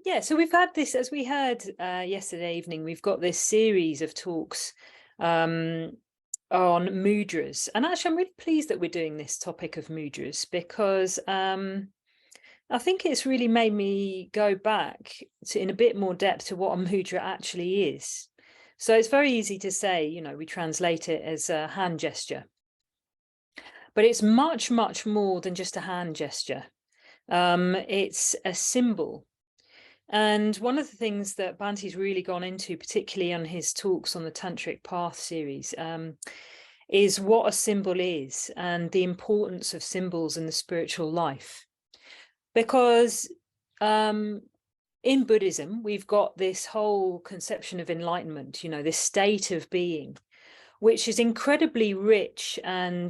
Yeah, so we've had this, as we heard yesterday evening, we've got this series of talks um, on mudras. And actually, I'm really pleased that we're doing this topic of mudras because I think it's really made me go back to, in a bit more depth, to what a mudra actually is. So it's very easy to say, we translate it as a hand gesture, but it's much, much more than just a hand gesture. It's a symbol. And one of the things that Bhante's really gone into, particularly on his talks on the Tantric Path series, is what a symbol is and the importance of symbols in the spiritual life. Because in Buddhism, we've got this whole conception of enlightenment, this state of being, which is incredibly rich and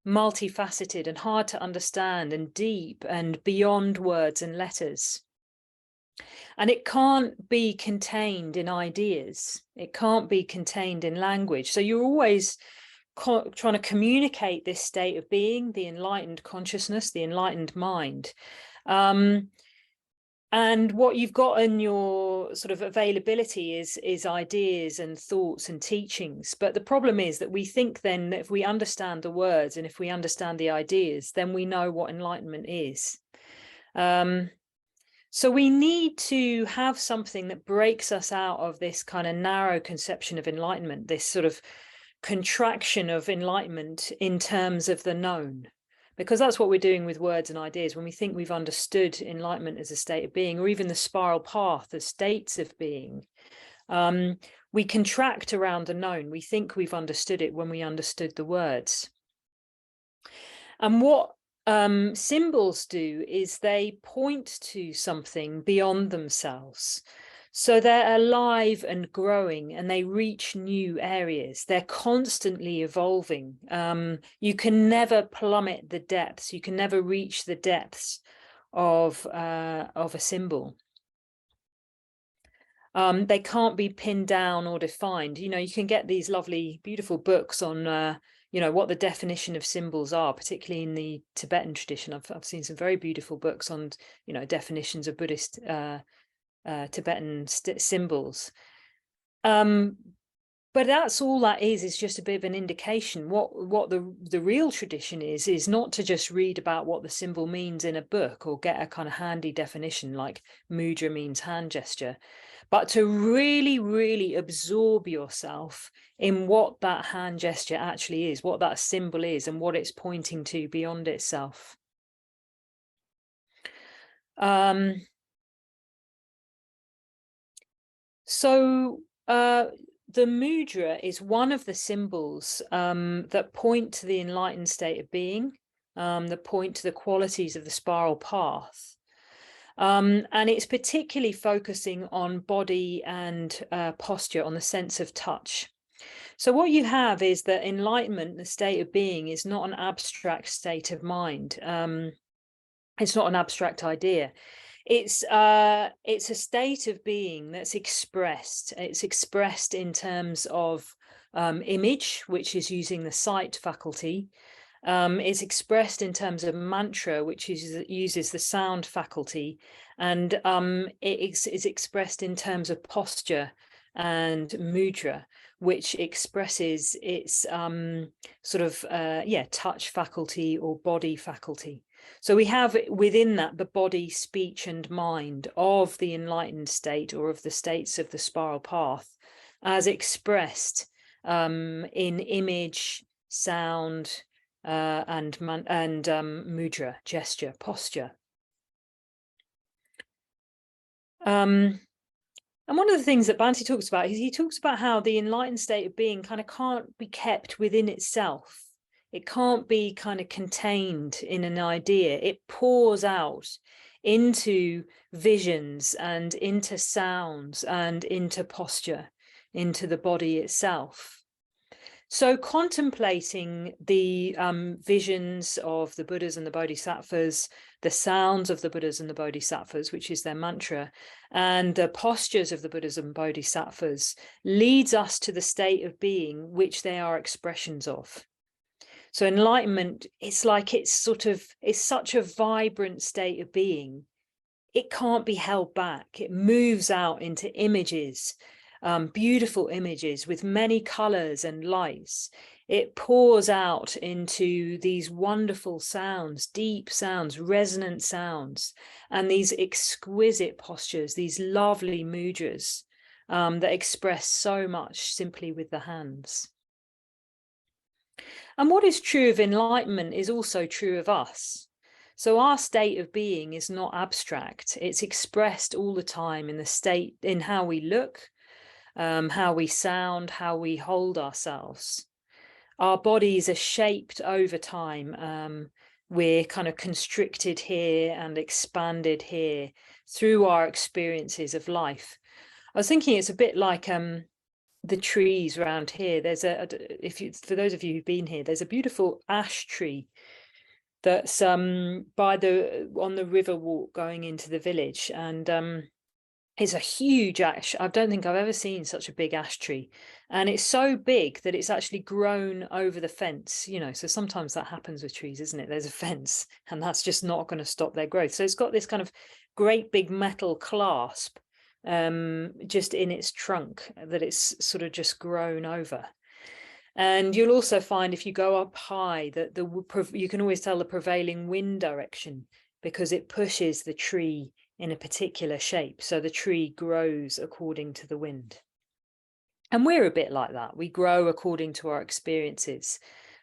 multifaceted and hard to understand and deep and beyond words and letters. And it can't be contained in ideas. It can't be contained in language. So you're always trying to communicate this state of being, the enlightened consciousness, the enlightened mind. And what you've got in your sort of availability is ideas and thoughts and teachings. But the problem is that we think then that if we understand the words and if we understand the ideas, then we know what enlightenment is. So we need to have something that breaks us out of this kind of narrow conception of enlightenment, this sort of contraction of enlightenment in terms of the known, because that's what we're doing with words and ideas. When we think we've understood enlightenment as a state of being, or even the spiral path as states of being, we contract around the known. We think we've understood it when we understood the words. And what symbols do is they point to something beyond themselves. So they're alive and growing and they reach new areas. They're constantly evolving. You can never plummet the depths. You can never reach the depths of a symbol. They can't be pinned down or defined. You can get these lovely, beautiful books on what the definition of symbols are, particularly in the Tibetan tradition. I've seen some very beautiful books on, definitions of Buddhist Tibetan symbols. But that's all that is just a bit of an indication. What the real tradition is not to just read about what the symbol means in a book or get a kind of handy definition like mudra means hand gesture, but to really, really absorb yourself in what that hand gesture actually is, what that symbol is, and what it's pointing to beyond itself. The mudra is one of the symbols that point to the enlightened state of being, that point to the qualities of the spiral path. And it's particularly focusing on body and posture, on the sense of touch. So what you have is that enlightenment, the state of being, is not an abstract state of mind. It's not an abstract idea. It's a state of being that's expressed. It's expressed in terms of image, which is using the sight faculty. It's expressed in terms of mantra, which uses the sound faculty, and it is expressed in terms of posture and mudra, which expresses its touch faculty or body faculty. So we have within that the body, speech, and mind of the enlightened state, or of the states of the spiral path, as expressed in image, sound, and mudra, gesture, posture. And one of the things that Bhante talks about is he talks about how the enlightened state of being kind of can't be kept within itself. It can't be kind of contained in an idea. It pours out into visions and into sounds and into posture, into the body itself. So contemplating the visions of the Buddhas and the Bodhisattvas, the sounds of the Buddhas and the Bodhisattvas, which is their mantra, and the postures of the Buddhas and Bodhisattvas leads us to the state of being which they are expressions of. So enlightenment, it's like it's such a vibrant state of being. it can't be held back. It moves out into images, beautiful images with many colors and lights. It pours out into these wonderful sounds, deep sounds, resonant sounds, and these exquisite postures, these lovely mudras that express so much simply with the hands. And what is true of enlightenment is also true of us. So our state of being is not abstract. It's expressed all the time in the state, in how we look, how we sound, how we hold ourselves. Our bodies are shaped over time. We're kind of constricted here and expanded here through our experiences of life. I was thinking it's a bit like the trees around here. There's for those of you who've been here, there's a beautiful ash tree that's on the river walk going into the village, and it's a huge ash. I don't think I've ever seen such a big ash tree, and it's so big that it's actually grown over the fence, you know. So sometimes that happens with trees, isn't it? There's a fence and that's just not going to stop their growth. So it's got this kind of great big metal clasp just in its trunk that it's sort of just grown over. And you'll also find if you go up high that you can always tell the prevailing wind direction, because it pushes the tree in a particular shape. So the tree grows according to the wind. And we're a bit like that. We grow according to our experiences.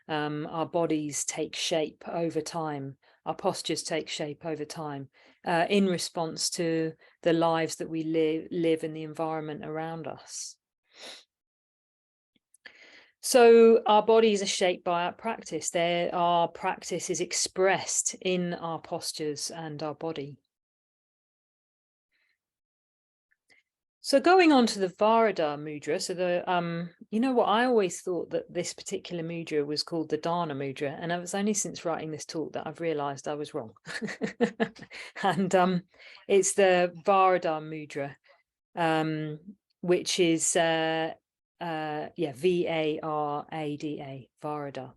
Our bodies take shape over time. Our postures take shape over time in response to the lives that we live in the environment around us. So our bodies are shaped by our practice. Our practice is expressed in our postures and our body. So going on to the Varada mudra, so you know what, I always thought that this particular mudra was called the Dharma mudra, and it was only since writing this talk that I've realized I was wrong. And it's the Varada mudra, which is V-A-R-A-D-A, Varada.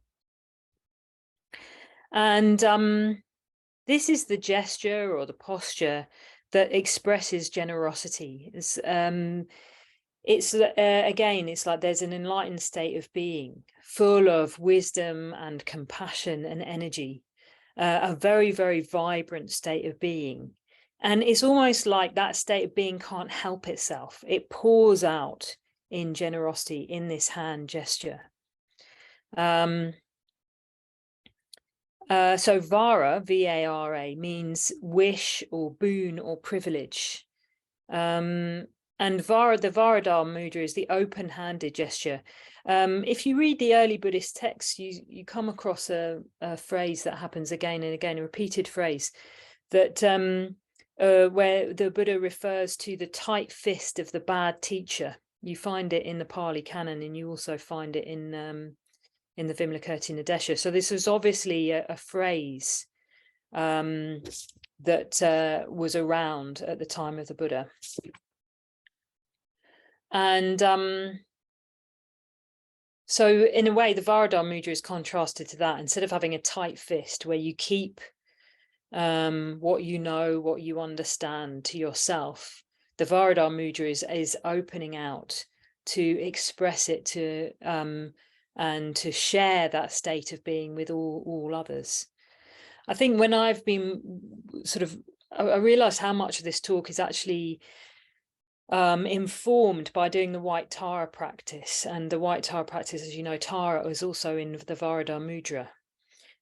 And this is the gesture or the posture that expresses generosity. Again, it's like there's an enlightened state of being, full of wisdom and compassion and energy, a very, very vibrant state of being. And it's almost like that state of being can't help itself. It pours out in generosity in this hand gesture. So Vara, V-A-R-A, means wish or boon or privilege. And the Varada mudra is the open-handed gesture. If you read the early Buddhist texts, you come across a phrase that happens again and again, a repeated phrase, that where the Buddha refers to the tight fist of the bad teacher. You find it in the Pali Canon, and you also find it in the Vimalakirti Nadesha. So this was obviously a phrase that was around at the time of the Buddha. And so in a way, the Varada mudra is contrasted to that. Instead of having a tight fist where you keep what you know, what you understand to yourself, the Varada mudra is opening out to express it to and to share that state of being with all others. I think when I've been I realized how much of this talk is actually informed by doing the White Tara practice. And the White Tara practice, as you know, Tara is also in the Varada mudra.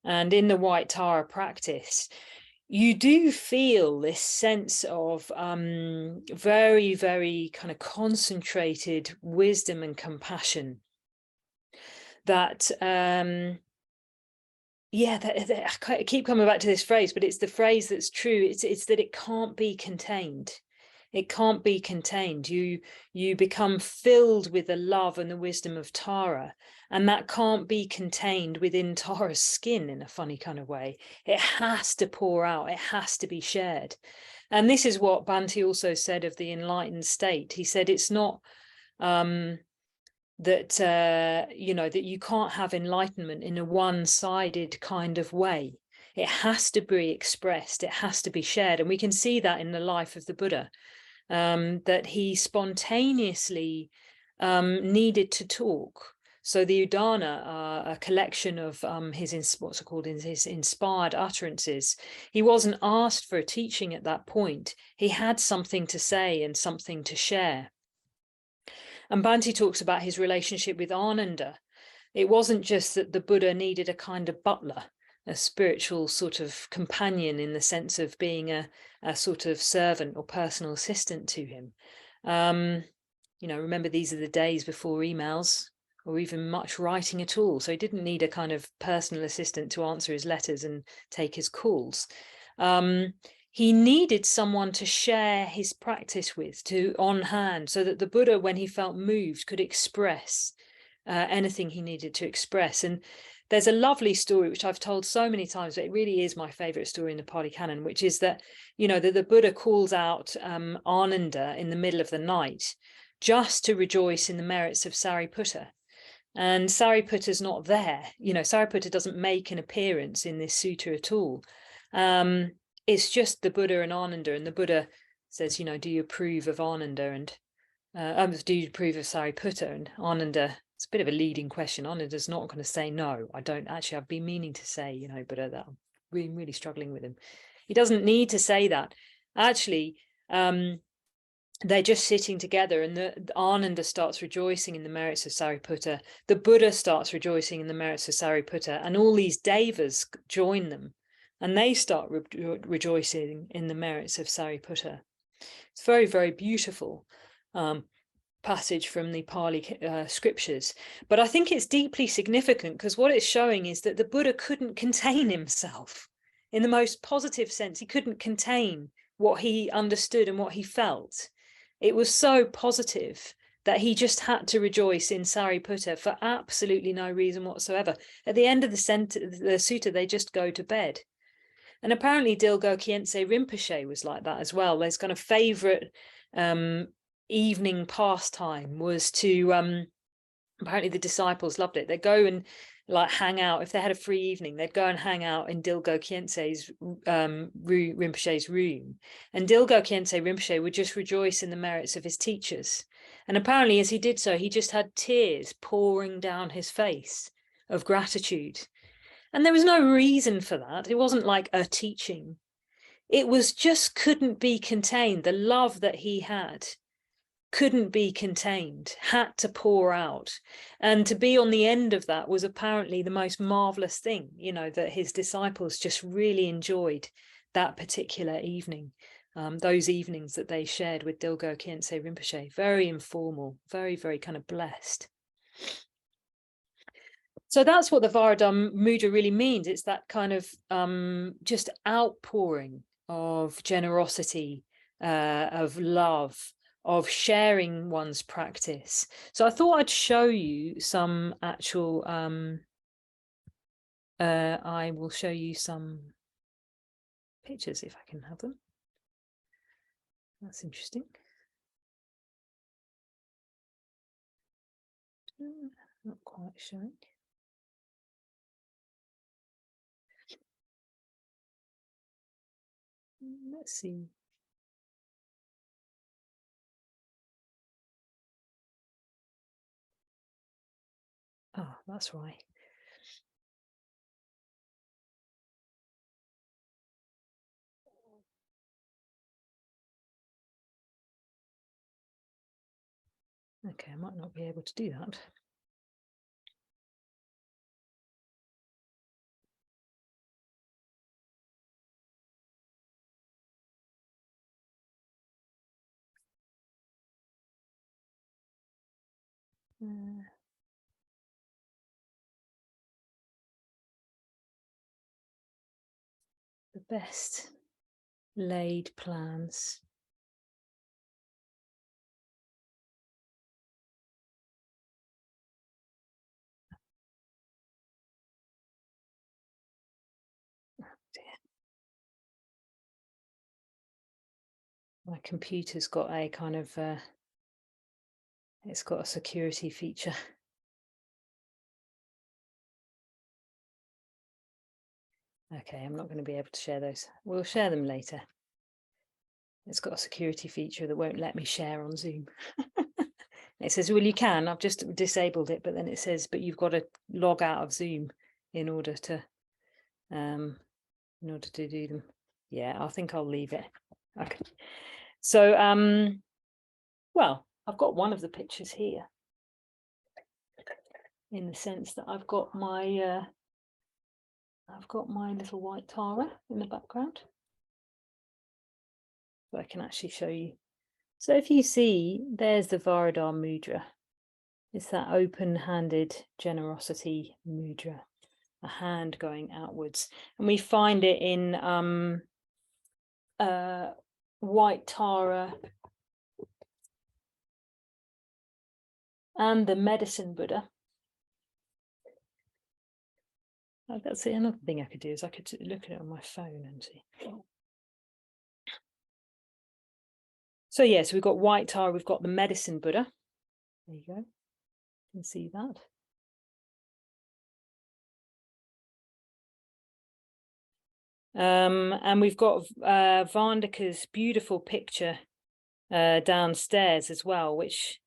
And in the White Tara practice, you do feel this sense of very, very kind of concentrated wisdom and compassion that I keep coming back to this phrase, but it's the phrase that's true. It's that it can't be contained. It can't be contained. You become filled with the love and the wisdom of Tara, and that can't be contained within Tara's skin in a funny kind of way. It has to pour out. It has to be shared. And this is what Bhante also said of the enlightened state. He said it's not that that you can't have enlightenment in a one-sided kind of way. It has to be expressed. It has to be shared. And we can see that in the life of the Buddha, that he spontaneously needed to talk. So the Udana, a collection of what's called his inspired utterances, he wasn't asked for a teaching at that point. He had something to say and something to share. And Bhante talks about his relationship with Ananda. It wasn't just that the Buddha needed a kind of butler, a spiritual sort of companion in the sense of being a sort of servant or personal assistant to him. Remember, these are the days before emails or even much writing at all. So he didn't need a kind of personal assistant to answer his letters and take his calls. He needed someone to share his practice with, on hand, so that the Buddha, when he felt moved, could express anything he needed to express. And there's a lovely story, which I've told so many times, but it really is my favorite story in the Pali Canon, which is that, that the Buddha calls out Ananda in the middle of the night just to rejoice in the merits of Sariputta. And Sariputta's not there. Sariputta doesn't make an appearance in this sutta at all. It's just the Buddha and Ananda, and the Buddha says, do you approve of Ananda? And do you approve of Sariputta? And Ananda, it's a bit of a leading question. Ananda's not going to say no. I don't actually. I've been meaning to say, Buddha, that I'm really struggling with him. He doesn't need to say that. Actually, they're just sitting together, and the Ananda starts rejoicing in the merits of Sariputta. The Buddha starts rejoicing in the merits of Sariputta, and all these devas join them, and they start rejoicing in the merits of Sariputta. It's very, very beautiful passage from the Pali scriptures. But I think it's deeply significant because what it's showing is that the Buddha couldn't contain himself. In the most positive sense, he couldn't contain what he understood and what he felt. It was so positive that he just had to rejoice in Sariputta for absolutely no reason whatsoever. At the end of the sutta, they just go to bed. And apparently Dilgo Khyentse Rinpoche was like that as well. His kind of favorite evening pastime was to, apparently the disciples loved it. They'd go and hang out. If they had a free evening, they'd go and hang out in Dilgo Khyentse's Rinpoche's room. And Dilgo Khyentse Rinpoche would just rejoice in the merits of his teachers. And apparently as he did so, he just had tears pouring down his face of gratitude. And there was no reason for that. It wasn't like a teaching. It was just couldn't be contained. The love that he had couldn't be contained, had to pour out. And to be on the end of that was apparently the most marvelous thing, that his disciples just really enjoyed that particular evening. Those evenings that they shared with Dilgo Khyentse Rinpoche, very informal, very, very kind of blessed. So that's what the Varada Mudra really means. It's that kind of just outpouring of generosity, of love, of sharing one's practice. So I thought I'd show you some actual, I will show you some pictures if I can have them. That's interesting. Not quite showing. Let's see. Oh, that's right. Okay, I might not be able to do that. The best laid plans. Oh dear. My computer's got a kind of, it's got a security feature. Okay, I'm not going to be able to share those. We'll share them later. It's got a security feature that won't let me share on Zoom. It says, well, you can. I've just disabled it, but then it says, but you've got to log out of Zoom in order to do them. Yeah, I think I'll leave it. Okay. So, well, I've got one of the pictures here, in the sense that I've got my little white Tara in the background. So I can actually show you. So if you see, there's the Varada mudra. It's that open-handed generosity mudra, a hand going outwards. And we find it in white Tara and the medicine Buddha. That's it. Another thing I could do is I could look at it on my phone and see. So yes, we've got white Tara, we've got the medicine Buddha. There you go. You can see that. And we've got Vandika's beautiful picture downstairs as well, which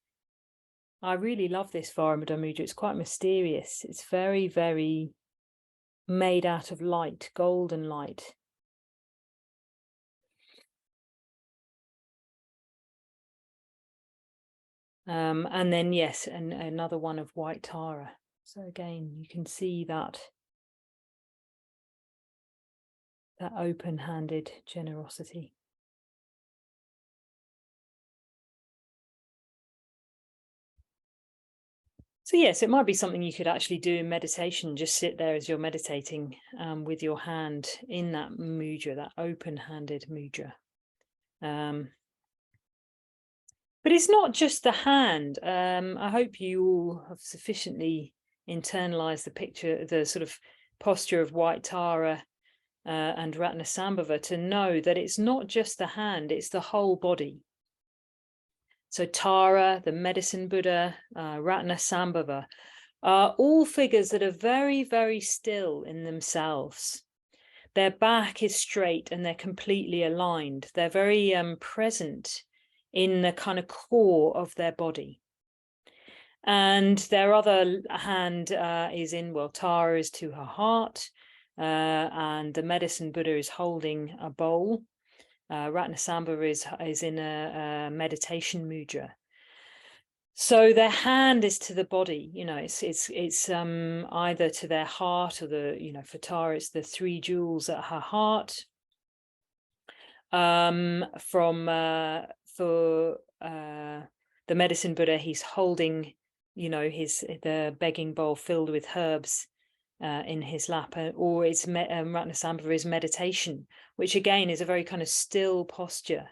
I really love. This Varada mudra. It's quite mysterious. It's very, very made out of light, golden light. And then yes, and another one of white Tara. So again, you can see that open-handed generosity. So yes, it might be something you could actually do in meditation. Just sit there as you're meditating with your hand in that mudra, that open-handed mudra. But it's not just the hand. I hope you all have sufficiently internalized the picture, the sort of posture of white Tara and Ratnasambhava to know that it's not just the hand, it's the whole body. So Tara, the medicine Buddha, Ratnasambhava are all figures that are very, very still in themselves. Their back is straight and they're completely aligned. They're very present in the kind of core of their body. And their other hand is in, well, Tara is to her heart, and the medicine Buddha is holding a bowl. Ratnasambhava is in a meditation mudra. So their hand is to the body, you know, it's either to their heart or the, you know, for Tara, it's the 3 jewels at her heart. For the medicine Buddha, he's holding, you know, the begging bowl filled with herbs in his lap, or it's Ratnasambhava's meditation, which again is a very kind of still posture,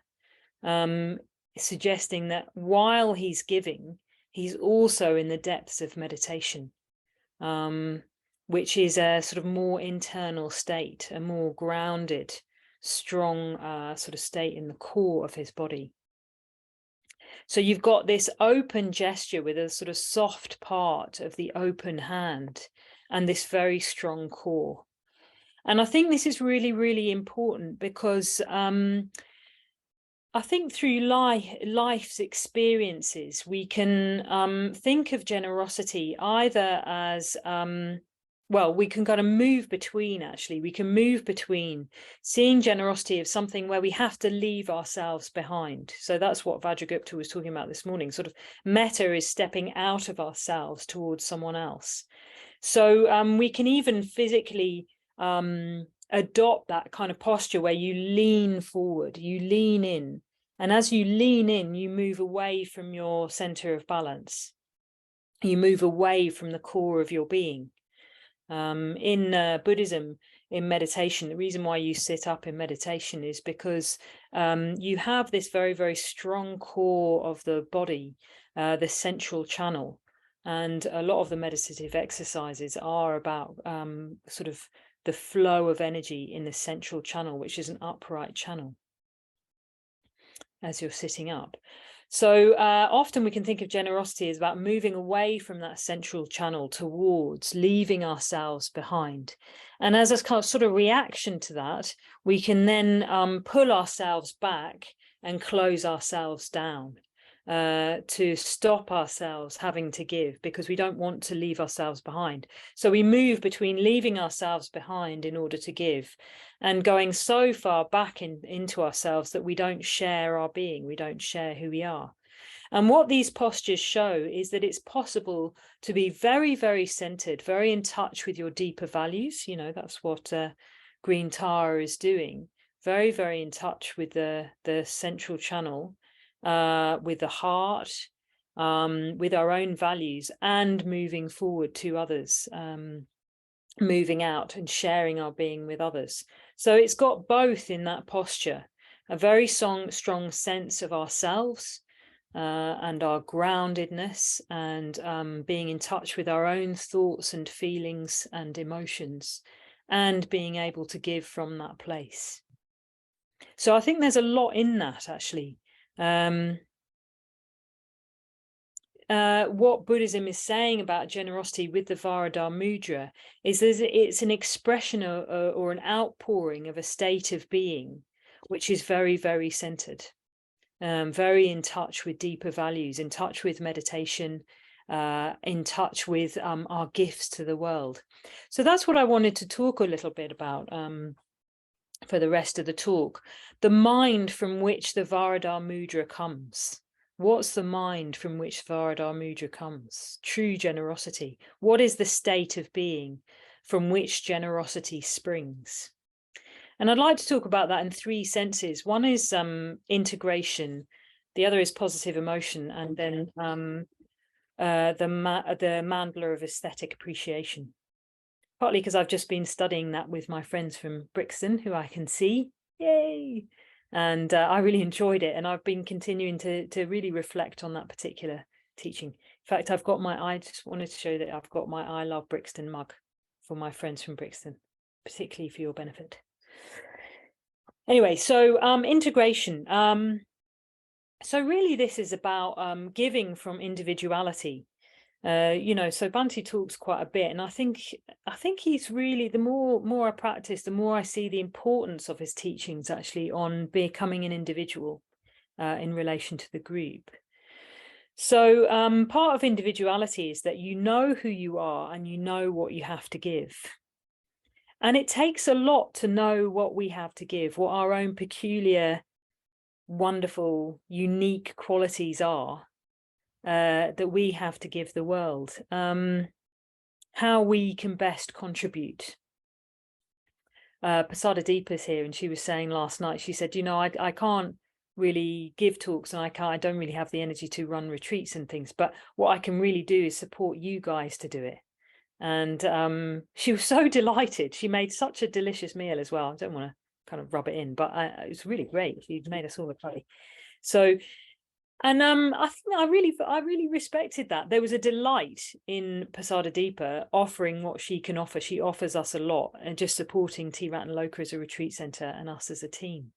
suggesting that while he's giving, he's also in the depths of meditation, which is a sort of more internal state, a more grounded, strong sort of state in the core of his body. So you've got this open gesture with a sort of soft part of the open hand and this very strong core. And I think this is really, really important because I think through life's experiences, we can think of generosity either as, well, we can kind of move between, actually. We can move between seeing generosity as something where we have to leave ourselves behind. So that's what Vajragupta was talking about this morning. Sort of metta is stepping out of ourselves towards someone else. So we can even physically adopt that kind of posture where you lean forward, you lean in. And as you lean in, you move away from your center of balance. You move away from the core of your being. In Buddhism, in meditation, the reason why you sit up in meditation is because you have this very, very strong core of the body, the central channel. And a lot of the meditative exercises are about sort of the flow of energy in the central channel, which is an upright channel as you're sitting up. So often we can think of generosity as about moving away from that central channel towards leaving ourselves behind. And as a kind of sort of reaction to that, we can then pull ourselves back and close ourselves down to stop ourselves having to give, because we don't want to leave ourselves behind. So we move between leaving ourselves behind in order to give and going so far back into ourselves that we don't share our being, we don't share who we are. And what these postures show is that it's possible to be very, very centered, very in touch with your deeper values. You know, that's what Green Tara is doing. Very, very in touch with the central channel, with the heart, with our own values, and moving forward to others, moving out and sharing our being with others. So it's got both in that posture, a very strong sense of ourselves, and our groundedness, and being in touch with our own thoughts and feelings and emotions, and being able to give from that place. So I think there's a lot in that, actually. What Buddhism is saying about generosity with the Varada Mudra is that it's an expression or an outpouring of a state of being which is very, very centered. Very in touch with deeper values, in touch with meditation, in touch with our gifts to the world. So that's what I wanted to talk a little bit about for the rest of the talk. The mind from which the Varada Mudra comes. What's the mind from which Varada Mudra comes? True generosity. What is the state of being from which generosity springs? And I'd like to talk about that in three senses. One is integration, the other is positive emotion, and then the mandala of aesthetic appreciation. Partly because I've just been studying that with my friends from Brixton, who I can see, yay! And I really enjoyed it, and I've been continuing to really reflect on that particular teaching. In fact, I just wanted to show that I've got my I Love Brixton mug for my friends from Brixton, particularly for your benefit. Anyway, so integration. So really this is about giving from individuality. You know, so Bhante talks quite a bit, and I think he's really, the more I practice, the more I see the importance of his teachings actually on becoming an individual in relation to the group. So part of individuality is that you know who you are and you know what you have to give. And it takes a lot to know what we have to give, what our own peculiar, wonderful, unique qualities are that we have to give the world, how we can best contribute. Pasada Deepa's here, and she was saying last night, she said, you know, I can't really give talks, and I don't really have the energy to run retreats and things, but what I can really do is support you guys to do it. And she was so delighted. She made such a delicious meal as well. I don't want to kind of rub it in, but it was really great. She made us all a curry. So, and I think I really respected that. There was a delight in Pasada Deepa offering what she can offer. She offers us a lot, and just supporting T Ratnaloka as a retreat centre and us as a team.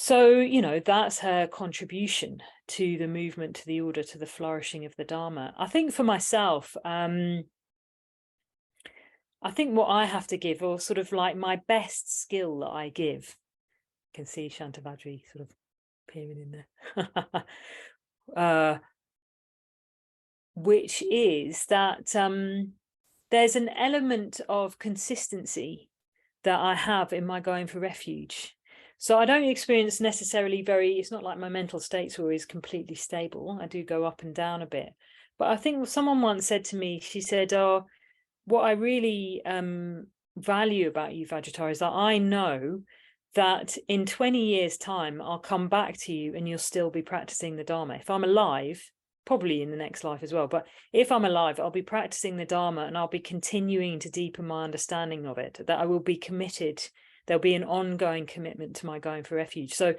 So, you know, that's her contribution to the movement, to the order, to the flourishing of the Dharma. I think for myself, I think what I have to give, or sort of like my best skill that I give, you can see Shantavadri sort of appearing in there, which is that there's an element of consistency that I have in my going for refuge. So I don't experience necessarily it's not like my mental state's always completely stable. I do go up and down a bit. But I think someone once said to me, she said, oh, what I really value about you, Vajratara, is that I know that in 20 years' time, I'll come back to you and you'll still be practicing the Dharma. If I'm alive, probably in the next life as well, but if I'm alive, I'll be practicing the Dharma and I'll be continuing to deepen my understanding of it, that I will be committed. There'll be an ongoing commitment to my going for refuge. So,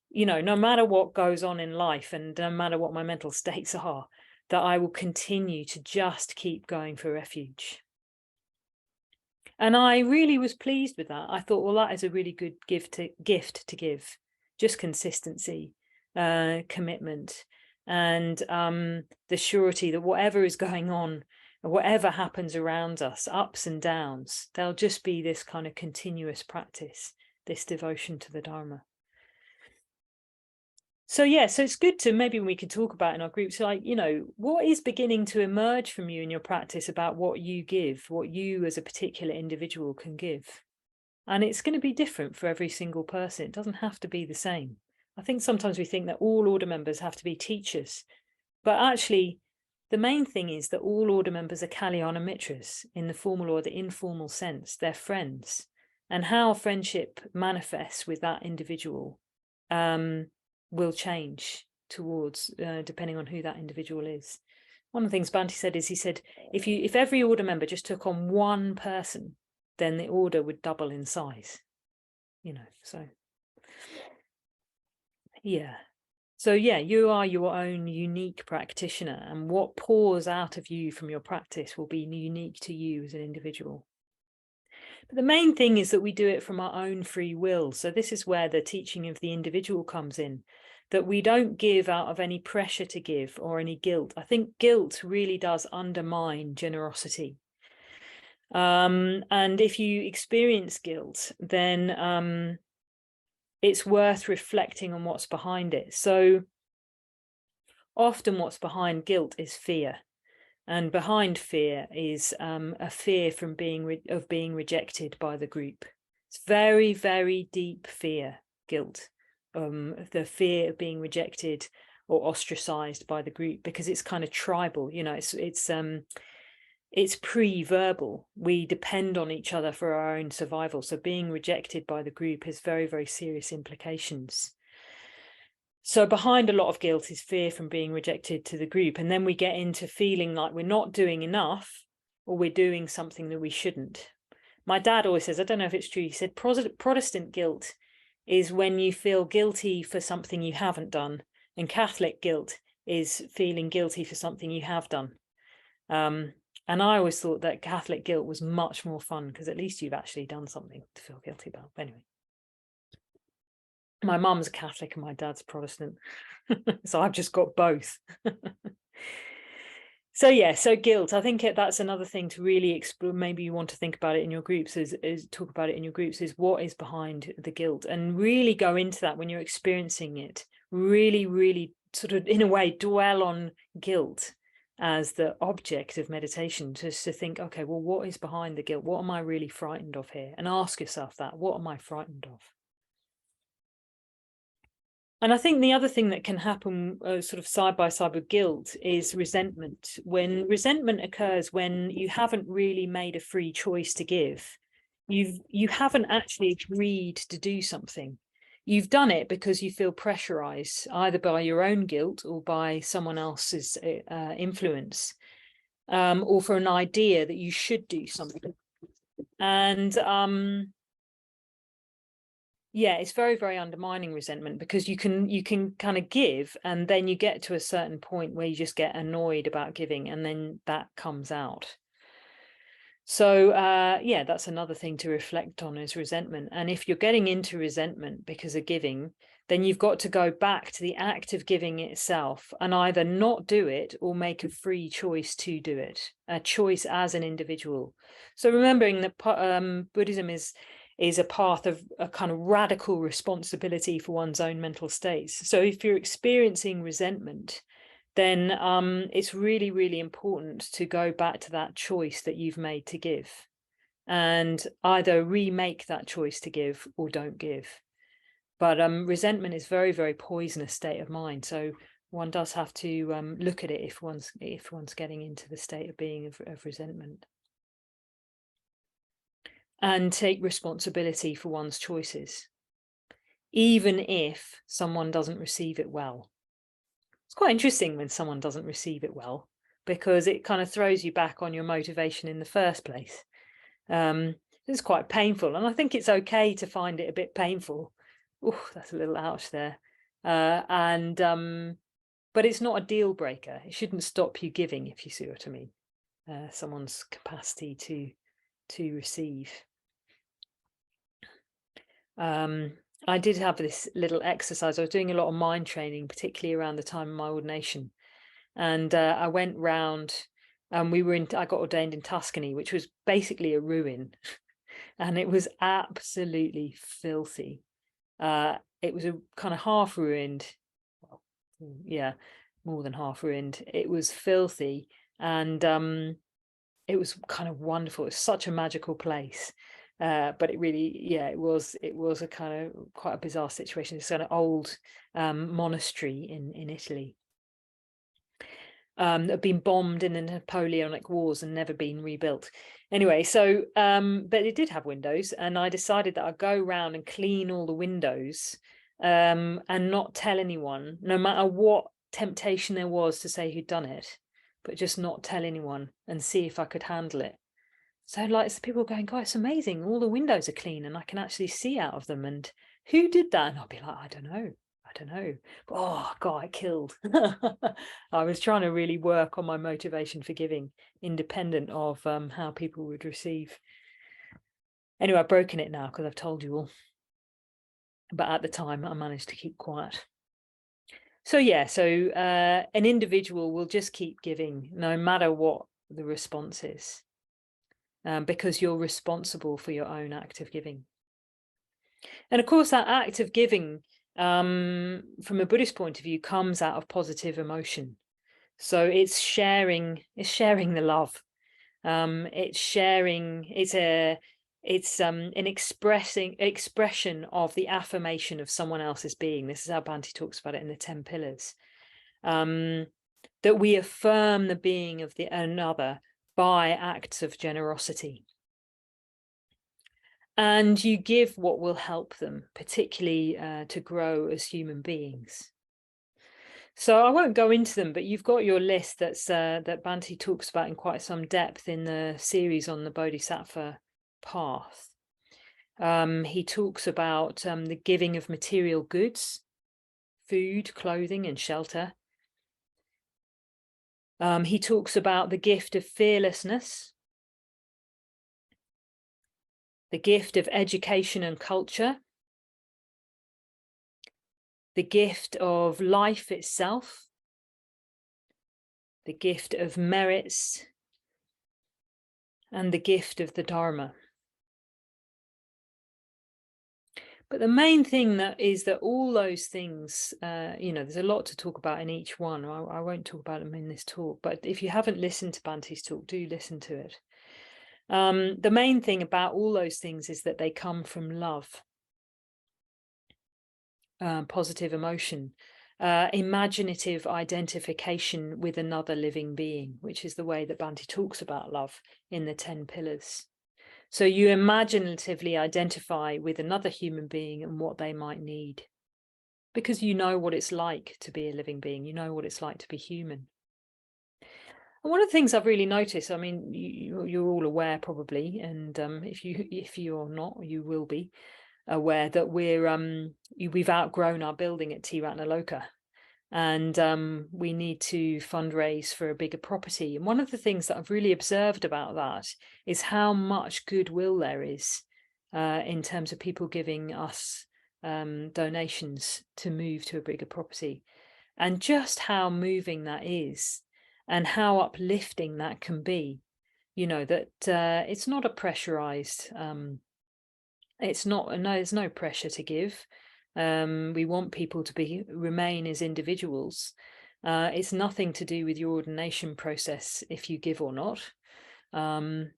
you know, no matter what goes on in life and no matter what my mental states are, that I will continue to just keep going for refuge. And I really was pleased with that. I thought, well, that is a really good gift to give, just consistency. commitment, and the surety that whatever is going on, whatever happens around us, ups and downs, there'll just be this kind of continuous practice, this devotion to the Dharma. So yeah, so it's good to, maybe we could talk about in our groups, like, you know, what is beginning to emerge from you in your practice about what you give, what you as a particular individual can give. And it's going to be different for every single person. It doesn't have to be the same. I think sometimes we think that all order members have to be teachers, but actually the main thing is that all order members are Kalyana Mitras in the formal or the informal sense. They're friends, and how friendship manifests with that individual will change towards, depending on who that individual is. One of the things Bhante said is, he said, if every order member just took on one person, then the order would double in size, you know. So yeah. So yeah, you are your own unique practitioner, and what pours out of you from your practice will be unique to you as an individual. But the main thing is that we do it from our own free will. So this is where the teaching of the individual comes in, that we don't give out of any pressure to give or any guilt. I think guilt really does undermine generosity. And if you experience guilt, then it's worth reflecting on what's behind it. So often what's behind guilt is fear. And behind fear is a fear from being rejected by the group. It's very, very deep fear, guilt, the fear of being rejected or ostracized by the group, because it's kind of tribal, you know. It's pre-verbal. We depend on each other for our own survival. So being rejected by the group has very, very serious implications. So behind a lot of guilt is fear from being rejected to the group. And then we get into feeling like we're not doing enough, or we're doing something that we shouldn't. My dad always says, I don't know if it's true, he said, Protestant guilt is when you feel guilty for something you haven't done, and Catholic guilt is feeling guilty for something you have done. And I always thought that Catholic guilt was much more fun, because at least you've actually done something to feel guilty about. But anyway. My mum's a Catholic and my dad's Protestant. So I've just got both. So yeah, so guilt, I think that's another thing to really explore. Maybe you want to think about it in your groups, is talk about it in your groups, is what is behind the guilt, and really go into that when you're experiencing it. Really, really sort of, in a way, dwell on guilt as the object of meditation, just to think, okay, well, what is behind the guilt? What am I really frightened of here? And ask yourself that, what am I frightened of? And I think the other thing that can happen sort of side by side with guilt is resentment. When resentment occurs when you haven't really made a free choice to give, you haven't actually agreed to do something. You've done it because you feel pressurized, either by your own guilt or by someone else's influence, or for an idea that you should do something. And yeah, it's very, very undermining resentment, because you can kind of give, and then you get to a certain point where you just get annoyed about giving, and then that comes out. So yeah, that's another thing to reflect on, is resentment. And if you're getting into resentment because of giving, then you've got to go back to the act of giving itself and either not do it or make a free choice to do it, a choice as an individual. So remembering that Buddhism is a path of a kind of radical responsibility for one's own mental states. So if you're experiencing resentment, then it's really, really important to go back to that choice that you've made to give, and either remake that choice to give or don't give. But resentment is very, very poisonous state of mind. So one does have to look at it if one's getting into the state of being of resentment. And take responsibility for one's choices, even if someone doesn't receive it well. It's quite interesting when someone doesn't receive it well, because it kind of throws you back on your motivation in the first place. It's quite painful, and I think it's okay to find it a bit painful. Oh, that's a little ouch there. But it's not a deal breaker. It shouldn't stop you giving, if you see what I mean. Someone's capacity to receive. I did have this little exercise. I was doing a lot of mind training, particularly around the time of my ordination. And I went round, and I got ordained in Tuscany, which was basically a ruin. And it was absolutely filthy. It was a kind of half ruined, well, yeah, more than half ruined. It was filthy, and it was kind of wonderful. It's such a magical place. But it really, yeah, it was a kind of quite a bizarre situation. It's an old monastery in Italy that had been bombed in the Napoleonic Wars and never been rebuilt. Anyway, so but it did have windows, and I decided that I'd go around and clean all the windows and not tell anyone, no matter what temptation there was to say who'd done it, but just not tell anyone and see if I could handle it. So like people going, God, it's amazing. All the windows are clean and I can actually see out of them. And who did that? And I'll be like, I don't know. But, oh, God, I killed. I was trying to really work on my motivation for giving, independent of how people would receive. Anyway, I've broken it now because I've told you all. But at the time, I managed to keep quiet. So, yeah, so an individual will just keep giving no matter what the response is. Because you're responsible for your own act of giving. And of course, that act of giving, from a Buddhist point of view, comes out of positive emotion. So it's sharing the love. It's an expression of the affirmation of someone else's being. This is how Bhante talks about it in the 10 pillars. That we affirm the being of another by acts of generosity. And you give what will help them, particularly to grow as human beings. So I won't go into them, but you've got your list that Bhante talks about in quite some depth in the series on the Bodhisattva path. He talks about the giving of material goods, food, clothing, and shelter. He talks about the gift of fearlessness, the gift of education and culture, the gift of life itself, the gift of merits, and the gift of the Dharma. But the main thing that all those things, there's a lot to talk about in each one. I won't talk about them in this talk, but if you haven't listened to Bhante's talk, do listen to it. The main thing about all those things is that they come from love, positive emotion, imaginative identification with another living being, which is the way that Bhante talks about love in the 10 pillars. So you imaginatively identify with another human being and what they might need, because you know what it's like to be a living being. You know what it's like to be human. And one of the things I've really noticed, I mean, you're all aware probably, and if you're not, you will be aware that we've outgrown our building at Tiratnaloka, and we need to fundraise for a bigger property. And one of the things that I've really observed about that is how much goodwill there is in terms of people giving us donations to move to a bigger property, and just how moving that is and how uplifting that can be. That it's not a pressurized there's no pressure to give. We want people to remain as individuals. It's nothing to do with your ordination process if you give or not. But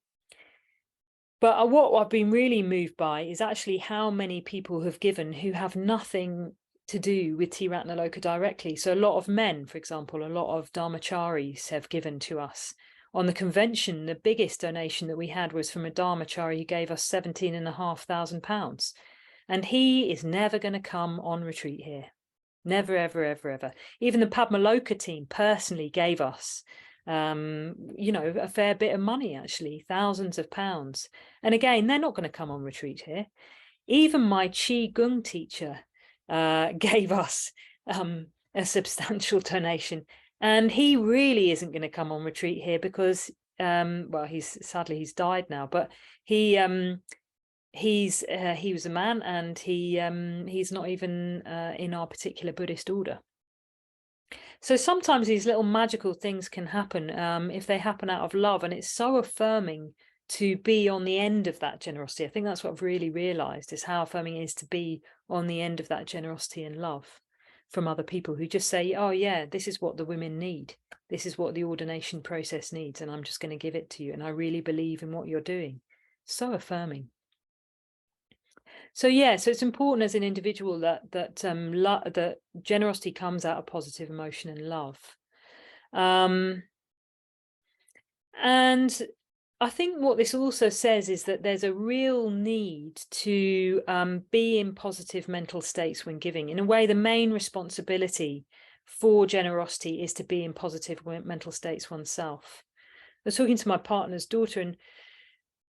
what I've been really moved by is actually how many people have given who have nothing to do with Tiratnaloka directly. So a lot of men, for example, a lot of dharmacharis have given to us. On the convention, the biggest donation that we had was from a dharmachari who gave us £17,500. And he is never going to come on retreat here. Never, ever, ever, ever. Even the Padmaloka team personally gave us, a fair bit of money, actually, thousands of pounds. And again, they're not going to come on retreat here. Even my Qigong teacher gave us a substantial donation. And he really isn't going to come on retreat here because, he's died now, but he he was a man, and he's not even in our particular Buddhist order. So sometimes these little magical things can happen if they happen out of love, and it's so affirming to be on the end of that generosity. I think that's what I've really realized, is how affirming it is to be on the end of that generosity and love from other people who just say, oh yeah, this is what the women need. This is what the ordination process needs, and I'm just going to give it to you. And I really believe in what you're doing. So affirming. So yeah, so it's important as an individual that generosity comes out of positive emotion and love. And I think what this also says is that there's a real need to be in positive mental states when giving. In a way, the main responsibility for generosity is to be in positive mental states oneself. I was talking to my partner's daughter,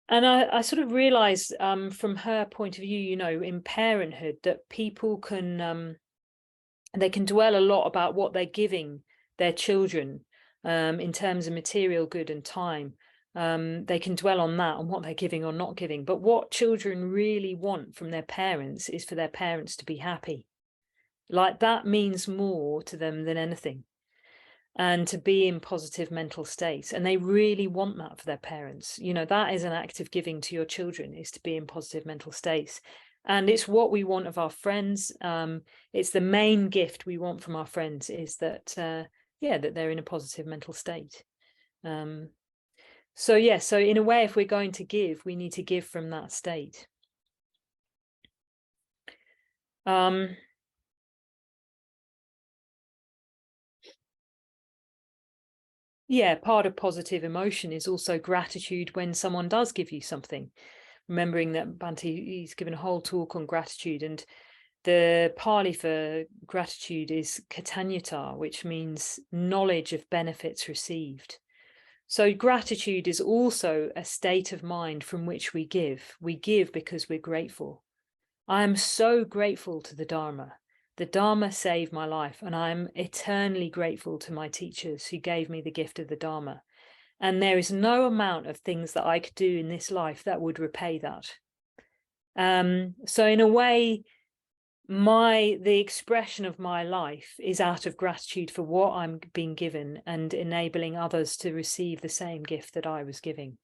and I sort of realized from her point of view, you know, in parenthood, that people can they can dwell a lot about what they're giving their children in terms of material good and time. They can dwell on that, on what they're giving or not giving. But what children really want from their parents is for their parents to be happy. Like, that means more to them than anything. And to be in positive mental states. And they really want that for their parents. You know, that is an act of giving to your children, is to be in positive mental states. And it's what we want of our friends. It's the main gift we want from our friends, is that, yeah, that they're in a positive mental state. So yeah, so in a way, if we're going to give, we need to give from that state. Yeah, part of positive emotion is also gratitude when someone does give you something. Remembering that Bhante, he's given a whole talk on gratitude, and the Pali for gratitude is Katanyata, which means knowledge of benefits received. So gratitude is also a state of mind from which we give. We give because we're grateful. I am so grateful to the Dharma. The Dharma saved my life, and I'm eternally grateful to my teachers who gave me the gift of the Dharma. And there is no amount of things that I could do in this life that would repay that. So in a way, the expression of my life is out of gratitude for what I'm being given, and enabling others to receive the same gift that I was giving.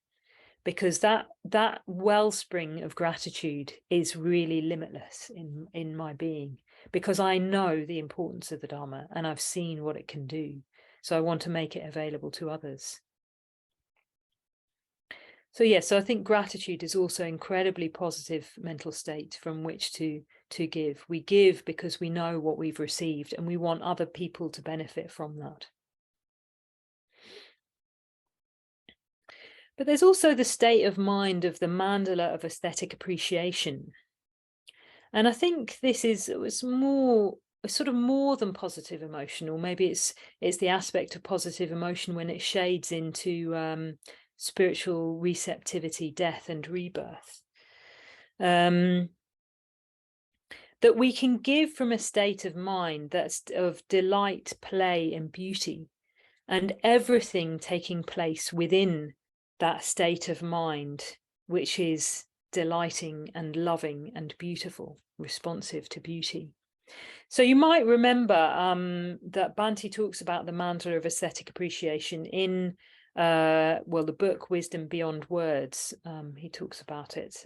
Because that wellspring of gratitude is really limitless in my being, because I know the importance of the Dharma and I've seen what it can do. So I want to make it available to others. So yeah, so I think gratitude is also an incredibly positive mental state from which to give. We give because we know what we've received, and we want other people to benefit from that. But there's also the state of mind of the mandala of aesthetic appreciation. And I think this is sort of more than positive emotion, or maybe it's the aspect of positive emotion when it shades into spiritual receptivity, death and rebirth. That we can give from a state of mind that's of delight, play and beauty, and everything taking place within that state of mind, which is delighting and loving and beautiful, responsive to beauty. So you might remember that Bhante talks about the mandala of aesthetic appreciation in the book Wisdom Beyond Words. He talks about it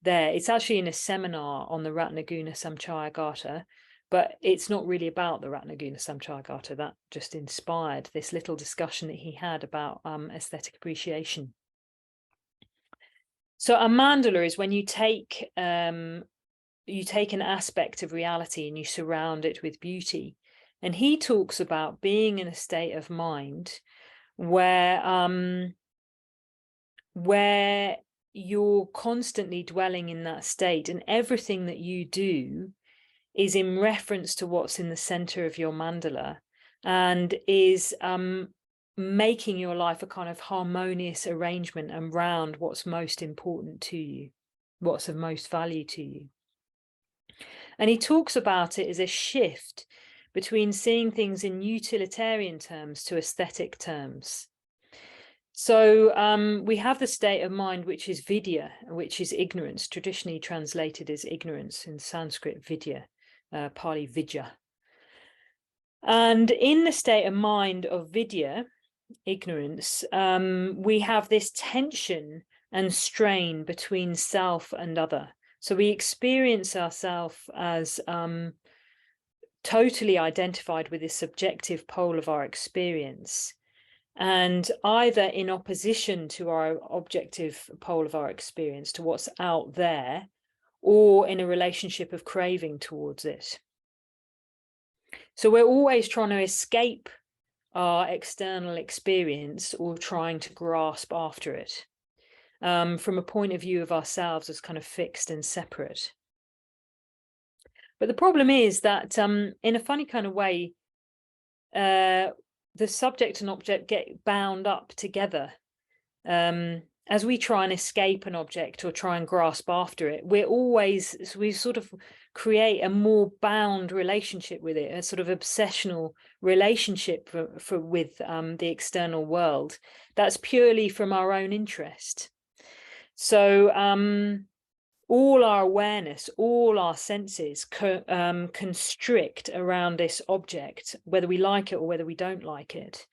there. It's actually in a seminar on the Ratnaguna Samchayagata, but it's not really about the Ratnaguna Samchayagata. That just inspired this little discussion that he had about aesthetic appreciation. So a mandala is when you take an aspect of reality and you surround it with beauty. And he talks about being in a state of mind where you're constantly dwelling in that state, and everything that you do is in reference to what's in the center of your mandala, and is making your life a kind of harmonious arrangement around what's most important to you, what's of most value to you. And he talks about it as a shift between seeing things in utilitarian terms to aesthetic terms. So we have the state of mind, which is vidya, which is ignorance, traditionally translated as ignorance in Sanskrit, vidya, Pali vidya. And in the state of mind of vidya, ignorance, we have this tension and strain between self and other. So we experience ourselves as totally identified with this subjective pole of our experience, and either in opposition to our objective pole of our experience, to what's out there, or in a relationship of craving towards it. So we're always trying to escape our external experience or trying to grasp after it, from a point of view of ourselves as kind of fixed and separate. But the problem is that in a funny kind of way, the subject and object get bound up together. As we try and escape an object or try and grasp after it, we sort of create a more bound relationship with it, a sort of obsessional relationship with the external world that's purely from our own interest. So all our awareness, all our senses constrict around this object, whether we like it or whether we don't like it,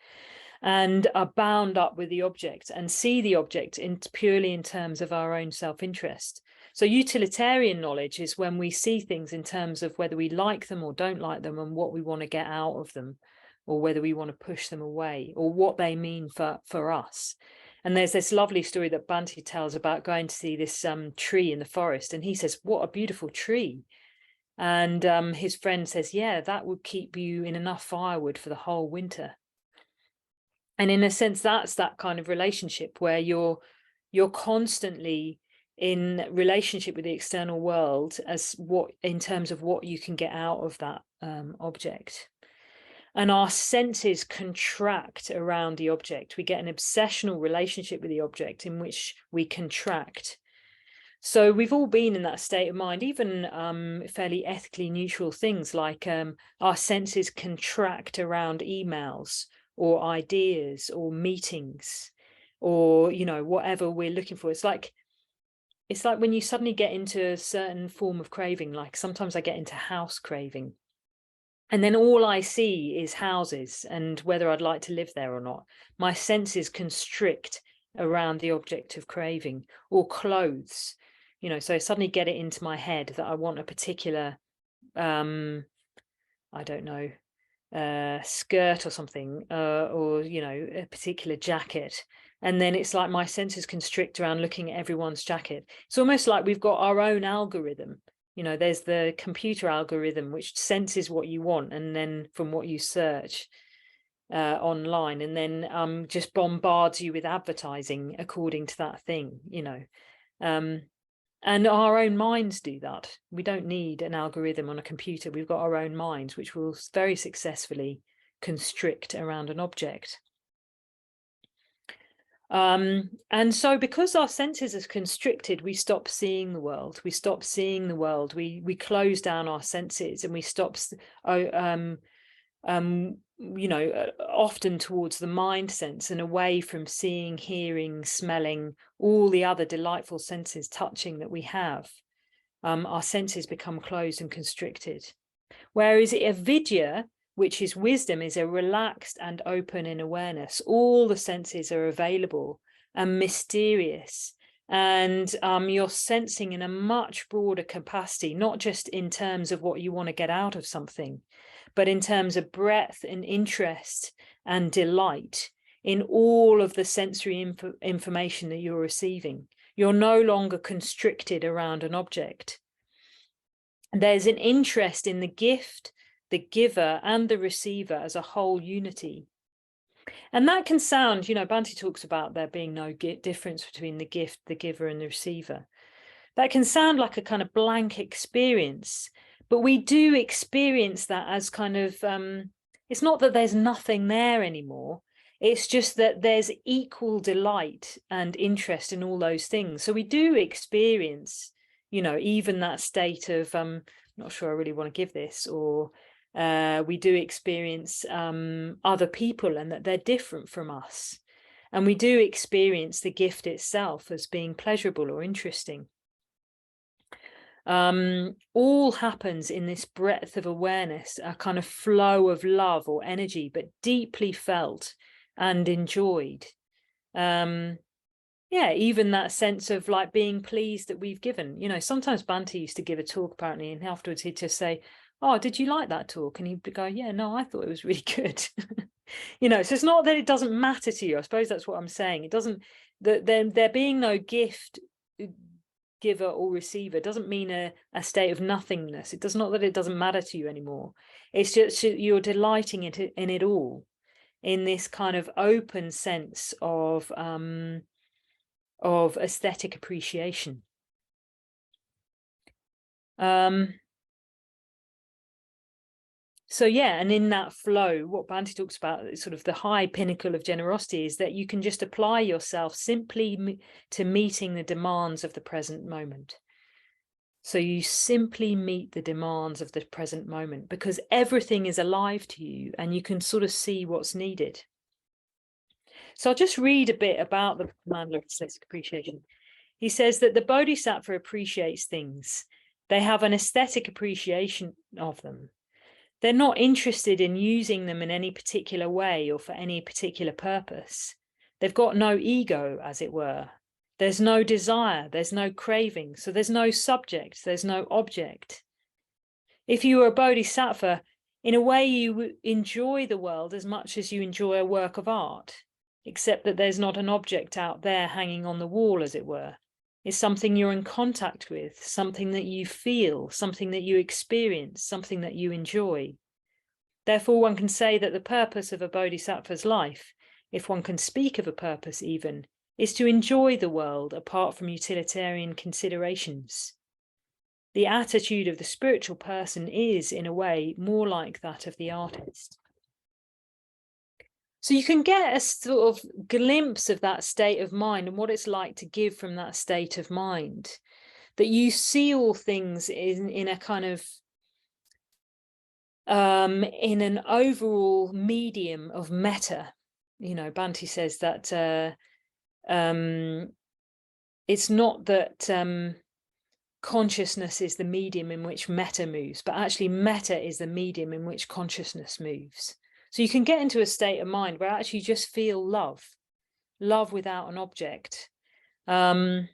and are bound up with the object and see the object purely in terms of our own self-interest. So utilitarian knowledge is when we see things in terms of whether we like them or don't like them, and what we want to get out of them, or whether we want to push them away, or what they mean for us. And there's this lovely story that Bhante tells about going to see this tree in the forest, and he says, "What a beautiful tree." And his friend says, "Yeah, that would keep you in enough firewood for the whole winter." And in a sense, that's that kind of relationship where you're constantly in relationship with the external world in terms of what you can get out of that object. And our senses contract around the object. We get an obsessional relationship with the object in which we contract. So we've all been in that state of mind, even fairly ethically neutral things like our senses contract around emails or ideas or meetings, or, whatever we're looking for. It's like when you suddenly get into a certain form of craving, like sometimes I get into house craving. And then all I see is houses and whether I'd like to live there or not. My senses constrict around the object of craving, or clothes, so I suddenly get it into my head that I want a particular, I don't know, skirt or something, or, a particular jacket. And then it's like my senses constrict around looking at everyone's jacket. It's almost like we've got our own algorithm. There's the computer algorithm which senses what you want, and then from what you search online, and then just bombards you with advertising according to that thing, and our own minds do that. We don't need an algorithm on a computer. We've got our own minds, which will very successfully constrict around an object. And so because our senses are constricted, we stop seeing the world. We stop seeing the world. We close down our senses, and we stop, often towards the mind sense and away from seeing, hearing, smelling, all the other delightful senses, touching, that we have. Our senses become closed and constricted. Whereas avidya, which is wisdom, is a relaxed and open in awareness. All the senses are available and mysterious, and you're sensing in a much broader capacity, not just in terms of what you want to get out of something, but in terms of breadth and interest and delight in all of the sensory information that you're receiving. You're no longer constricted around an object. There's an interest in the gift, the giver, and the receiver as a whole unity. And that can sound, Bhante talks about there being no difference between the gift, the giver, and the receiver. That can sound like a kind of blank experience, but we do experience that as kind of, it's not that there's nothing there anymore. It's just that there's equal delight and interest in all those things. So we do experience, even that state of, not sure I really want to give this, or we do experience other people, and that they're different from us. And we do experience the gift itself as being pleasurable or interesting. All happens in this breadth of awareness, a kind of flow of love or energy, but deeply felt and enjoyed. Yeah, even that sense of like being pleased that we've given. You know, sometimes Bhante used to give a talk apparently, and afterwards he'd just say, "Oh, did you like that talk?" And he'd go, "Yeah, no, I thought it was really good." You know, so it's not that it doesn't matter to you. I suppose that's what I'm saying. It doesn't, that there being no gift giver or receiver doesn't mean a state of nothingness. It does not that it doesn't matter to you anymore. It's just you're delighting in it all, in this kind of open sense of aesthetic appreciation. So yeah, and in that flow, what Bhante talks about, sort of the high pinnacle of generosity, is that you can just apply yourself simply to meeting the demands of the present moment. So you simply meet the demands of the present moment, because everything is alive to you and you can sort of see what's needed. So I'll just read a bit about the mandala of aesthetic appreciation. He says that the Bodhisattva appreciates things. They have an aesthetic appreciation of them. They're not interested in using them in any particular way or for any particular purpose. They've got no ego, as it were. There's no desire, there's no craving, so there's no subject, there's no object. If you were a Bodhisattva, in a way you enjoy the world as much as you enjoy a work of art, except that there's not an object out there hanging on the wall, as it were. It's something you're in contact with, something that you feel, something that you experience, something that you enjoy. Therefore, one can say that the purpose of a bodhisattva's life, if one can speak of a purpose even, is to enjoy the world apart from utilitarian considerations. The attitude of the spiritual person is, in a way, more like that of the artist. So you can get a sort of glimpse of that state of mind and what it's like to give from that state of mind, that you see all things in a kind of in an overall medium of metta. You know, Bhante says that it's not that consciousness is the medium in which metta moves, but actually metta is the medium in which consciousness moves. So you can get into a state of mind where actually you just feel love without an object. And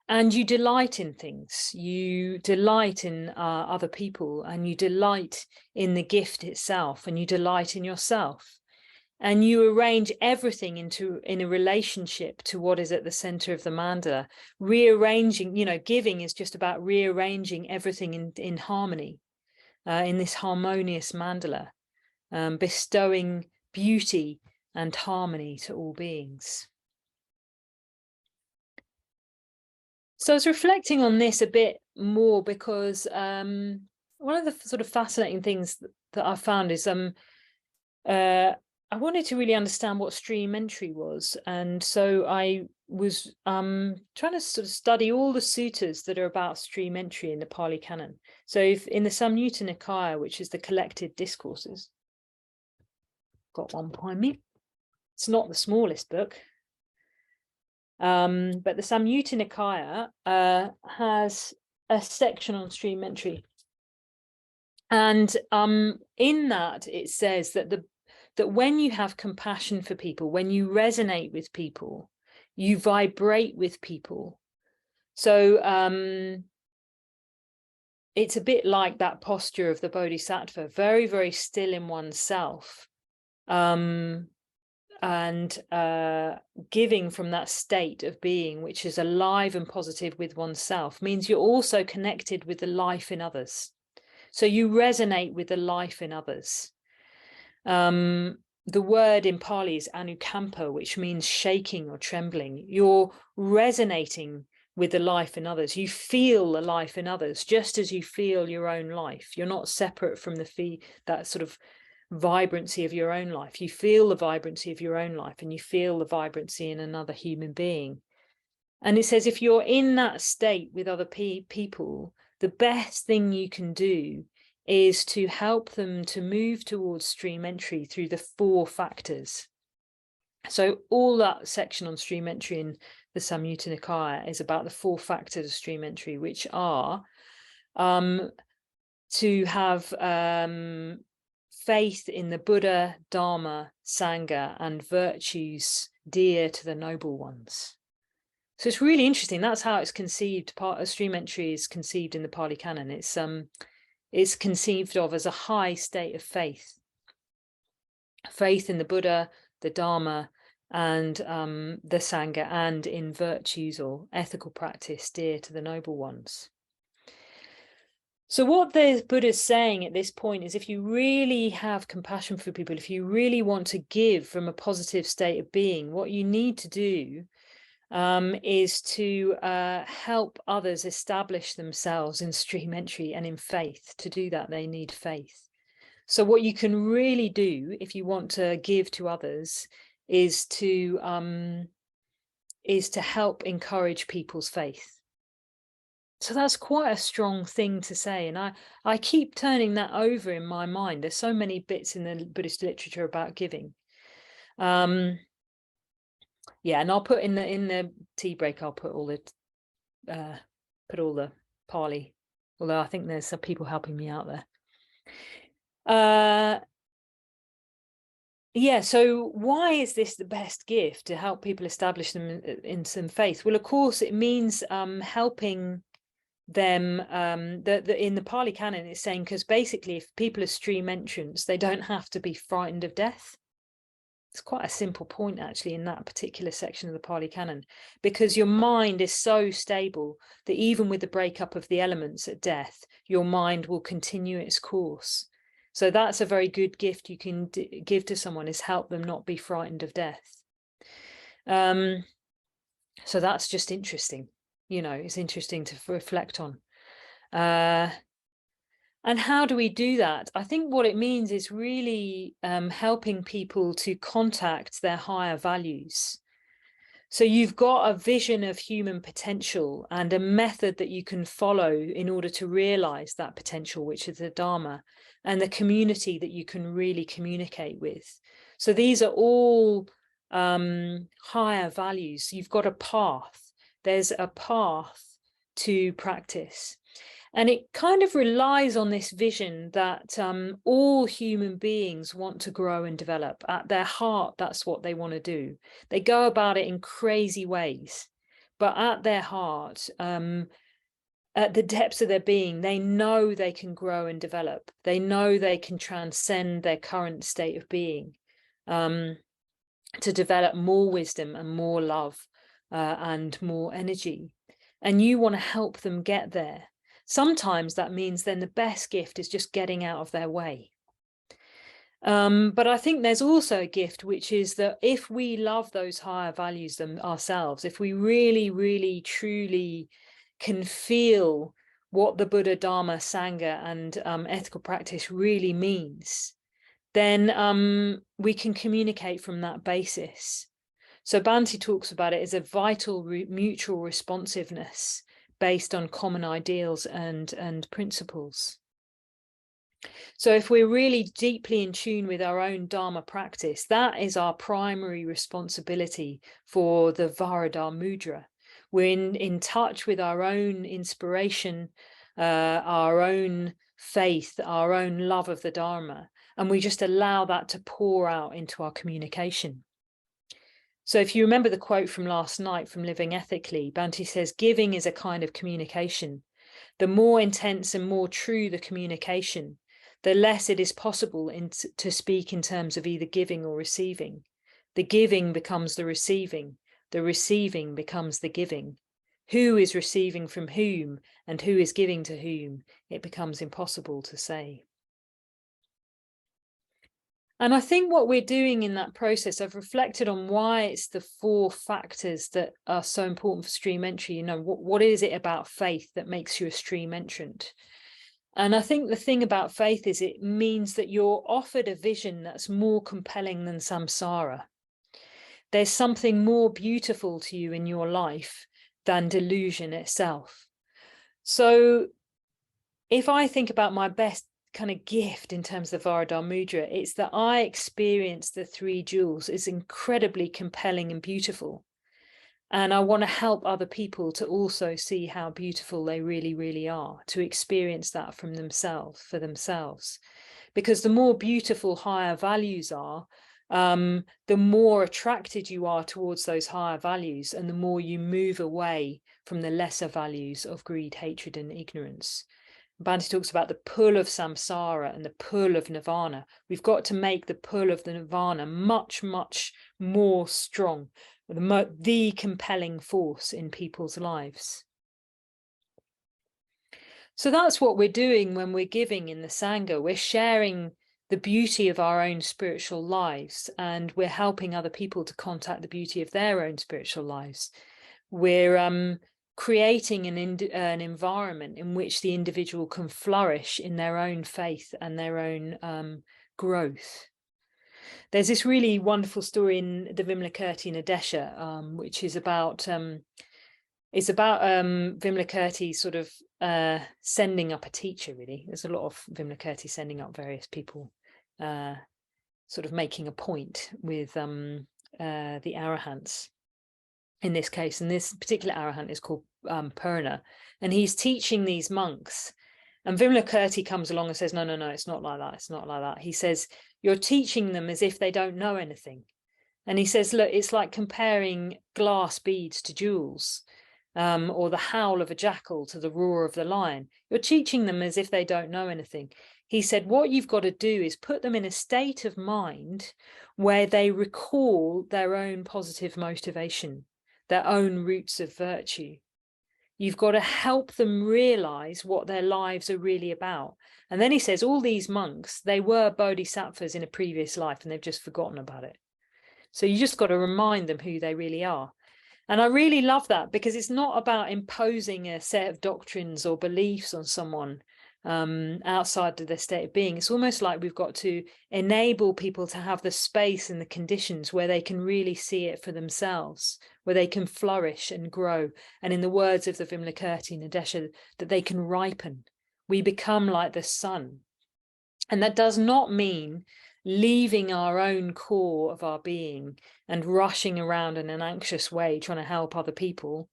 you delight in things, you delight in other people, and you delight in the gift itself, and you delight in yourself. And you arrange everything in a relationship to what is at the center of the mandala, rearranging, you know, giving is just about rearranging everything in harmony, in this harmonious mandala. Bestowing beauty and harmony to all beings. So I was reflecting on this a bit more because one of the sort of fascinating things that I found is I wanted to really understand what stream entry was, and so I was trying to sort of study all the suttas that are about stream entry in the Pali Canon. So in the Samyutta Nikaya, which is the collected discourses, got one behind me. It's not the smallest book, but the Samyutta Nikaya has a section on stream entry, and in that it says that that when you have compassion for people, when you resonate with people, you vibrate with people. So it's a bit like that posture of the Bodhisattva, very, very still in oneself. And giving from that state of being, which is alive and positive with oneself, means you're also connected with the life in others. So you resonate with the life in others. The word in Pali is anukampa, which means shaking or trembling. You're resonating with the life in others. You feel the life in others, just as you feel your own life. You're not separate from that sort of vibrancy of your own life. You feel the vibrancy of your own life, and you feel the vibrancy in another human being. And it says if you're in that state with other people, the best thing you can do is to help them to move towards stream entry through the 4 factors. So all that section on stream entry in the Samyutta Nikaya is about the 4 factors of stream entry, which are to have faith in the Buddha, Dharma, Sangha, and virtues dear to the noble ones. So it's really interesting. That's how it's conceived. Part of stream entry is conceived in the Pali Canon. It's conceived of as a high state of faith. Faith in the Buddha, the Dharma, and the Sangha, and in virtues or ethical practice dear to the noble ones. So what the Buddha is saying at this point is, if you really have compassion for people, if you really want to give from a positive state of being, what you need to do is to help others establish themselves in stream entry and in faith. To do that, they need faith. So what you can really do if you want to give to others is to help encourage people's faith. So that's quite a strong thing to say. And I keep turning that over in my mind. There's so many bits in the Buddhist literature about giving. Yeah, and I'll put in the tea break, I'll put all the Pali, although I think there's some people helping me out there. Yeah, so why is this the best gift to help people establish them in some faith? Well, of course, it means helping them. In the Pali Canon, it's saying, because basically, if people are stream entrants, they don't have to be frightened of death. It's quite a simple point, actually, in that particular section of the Pali Canon, because your mind is so stable that even with the breakup of the elements at death, your mind will continue its course. So that's a very good gift you can give to someone, is help them not be frightened of death. So that's just interesting. You know, it's interesting to reflect on. And how do we do that? I think what it means is really helping people to contact their higher values. So you've got a vision of human potential and a method that you can follow in order to realize that potential, which is the Dharma, and the community that you can really communicate with. So these are all higher values. You've got a path. There's a path to practice. And it kind of relies on this vision that all human beings want to grow and develop. At their heart, that's what they want to do. They go about it in crazy ways, but at their heart, at the depths of their being, they know they can grow and develop. They know they can transcend their current state of being to develop more wisdom and more love and more energy. And you want to help them get there. Sometimes that means then the best gift is just getting out of their way. But I think there's also a gift, which is that if we love those higher values than ourselves, if we really, really, truly can feel what the Buddha, Dharma, Sangha, and ethical practice really means, then we can communicate from that basis. So Bhante talks about it as a vital mutual responsiveness based on common ideals and principles. So if we're really deeply in tune with our own Dharma practice, that is our primary responsibility for the Varada mudra. We're in touch with our own inspiration, our own faith, our own love of the Dharma, and we just allow that to pour out into our communication. So if you remember the quote from last night from Living Ethically, Bhante says, giving is a kind of communication. The more intense and more true the communication, the less it is possible to speak in terms of either giving or receiving. The giving becomes the receiving becomes the giving. Who is receiving from whom and who is giving to whom, it becomes impossible to say. And I think what we're doing in that process, I've reflected on why it's the 4 factors that are so important for stream entry. You know, what is it about faith that makes you a stream entrant? And I think the thing about faith is it means that you're offered a vision that's more compelling than samsara. There's something more beautiful to you in your life than delusion itself. So if I think about my best kind of gift in terms of the Varada Mudra. It's that I experience the three jewels is incredibly compelling and beautiful. And I want to help other people to also see how beautiful they really, really are, to experience that from themselves, for themselves. Because the more beautiful higher values are, the more attracted you are towards those higher values, and the more you move away from the lesser values of greed, hatred, and ignorance. Bhante talks about the pull of samsara and the pull of nirvana. We've got to make the pull of the nirvana much, much more strong, the compelling force in people's lives. So that's what we're doing when we're giving in the Sangha. We're sharing the beauty of our own spiritual lives, and we're helping other people to contact the beauty of their own spiritual lives. We're creating an environment in which the individual can flourish in their own faith and their own growth. There's this really wonderful story in the Vimalakirti Nadesha, which is about Vimalakirti sort of sending up a teacher, really. There's a lot of Vimalakirti sending up various people, sort of making a point with the arahants in this case. And this particular arahant is called Purna, and he's teaching these monks. And Vimalakirti comes along and says, no, it's not like that. It's not like that. He says, you're teaching them as if they don't know anything. And he says, look, it's like comparing glass beads to jewels, or the howl of a jackal to the roar of the lion. You're teaching them as if they don't know anything. He said, what you've got to do is put them in a state of mind where they recall their own positive motivation, their own roots of virtue. You've got to help them realize what their lives are really about. And then he says, all these monks, they were bodhisattvas in a previous life, and they've just forgotten about it. So you just got to remind them who they really are. And I really love that, because it's not about imposing a set of doctrines or beliefs on someone outside of their state of being. It's almost like we've got to enable people to have the space and the conditions where they can really see it for themselves, where they can flourish and grow. And in the words of the Vimalakirti Nadesha, that they can ripen. We become like the sun. And that does not mean leaving our own core of our being and rushing around in an anxious way, trying to help other people.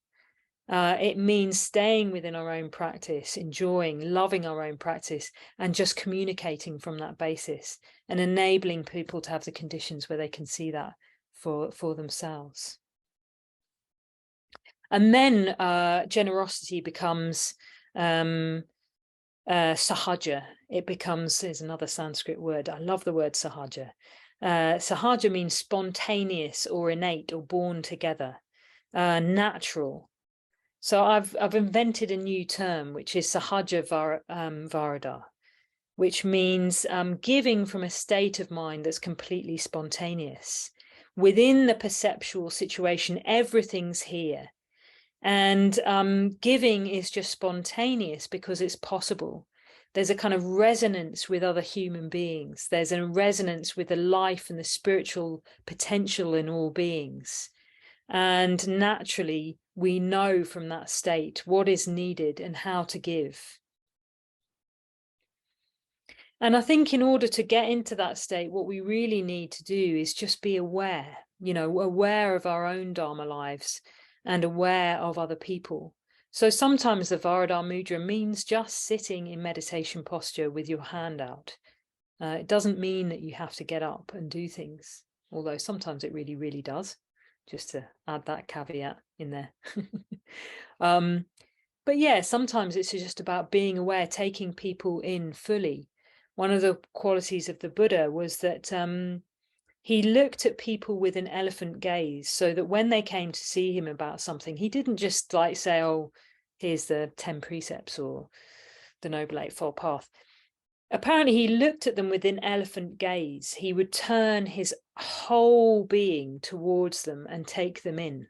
It means staying within our own practice, enjoying, loving our own practice, and just communicating from that basis, and enabling people to have the conditions where they can see that for themselves. And then generosity becomes sahaja. It becomes, is another Sanskrit word. I love the word sahaja. Sahaja means spontaneous or innate or born together, natural. So I've invented a new term, which is sahaja varada, which means giving from a state of mind that's completely spontaneous. Within the perceptual situation, everything's here. And giving is just spontaneous because it's possible. There's a kind of resonance with other human beings. There's a resonance with the life and the spiritual potential in all beings. And naturally, we know from that state what is needed and how to give. And I think in order to get into that state, what we really need to do is just be aware, aware of our own Dharma lives and aware of other people. So sometimes the Varada Mudra means just sitting in meditation posture with your hand out. It doesn't mean that you have to get up and do things, although sometimes it really, really does. Just to add that caveat in there. But yeah, sometimes it's just about being aware, taking people in fully. One of the qualities of the Buddha was that he looked at people with an elephant gaze, so that when they came to see him about something, he didn't just like say, oh, here's the 10 precepts or the Noble Eightfold Path. Apparently, he looked at them with an elephant gaze. He would turn his whole being towards them and take them in,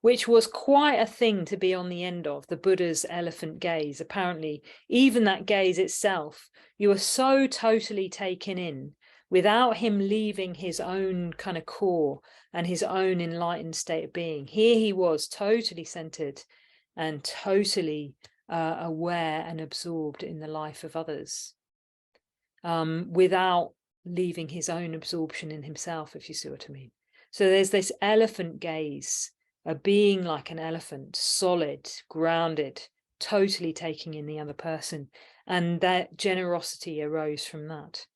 which was quite a thing to be on the end of, the Buddha's elephant gaze. Apparently, even that gaze itself, you were so totally taken in without him leaving his own kind of core and his own enlightened state of being. Here he was totally centered and totally aware and absorbed in the life of others, without leaving his own absorption in himself, if you see what I mean. So there's this elephant gaze, a being like an elephant, solid, grounded, totally taking in the other person, and that generosity arose from that.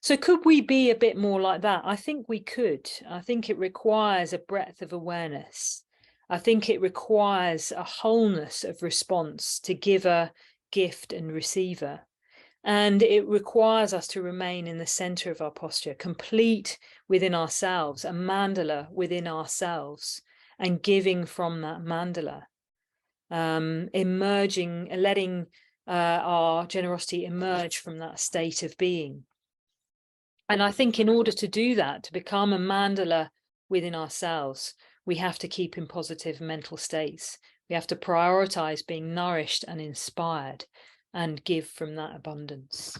So could we be a bit more like that? I think we could. I think it requires a breadth of awareness. I think it requires a wholeness of response to giver, gift, and receiver. And it requires us to remain in the center of our posture, complete within ourselves, a mandala within ourselves, and giving from that mandala, emerging, letting our generosity emerge from that state of being. And I think in order to do that, to become a mandala within ourselves, we have to keep in positive mental states. We have to prioritize being nourished and inspired and give from that abundance.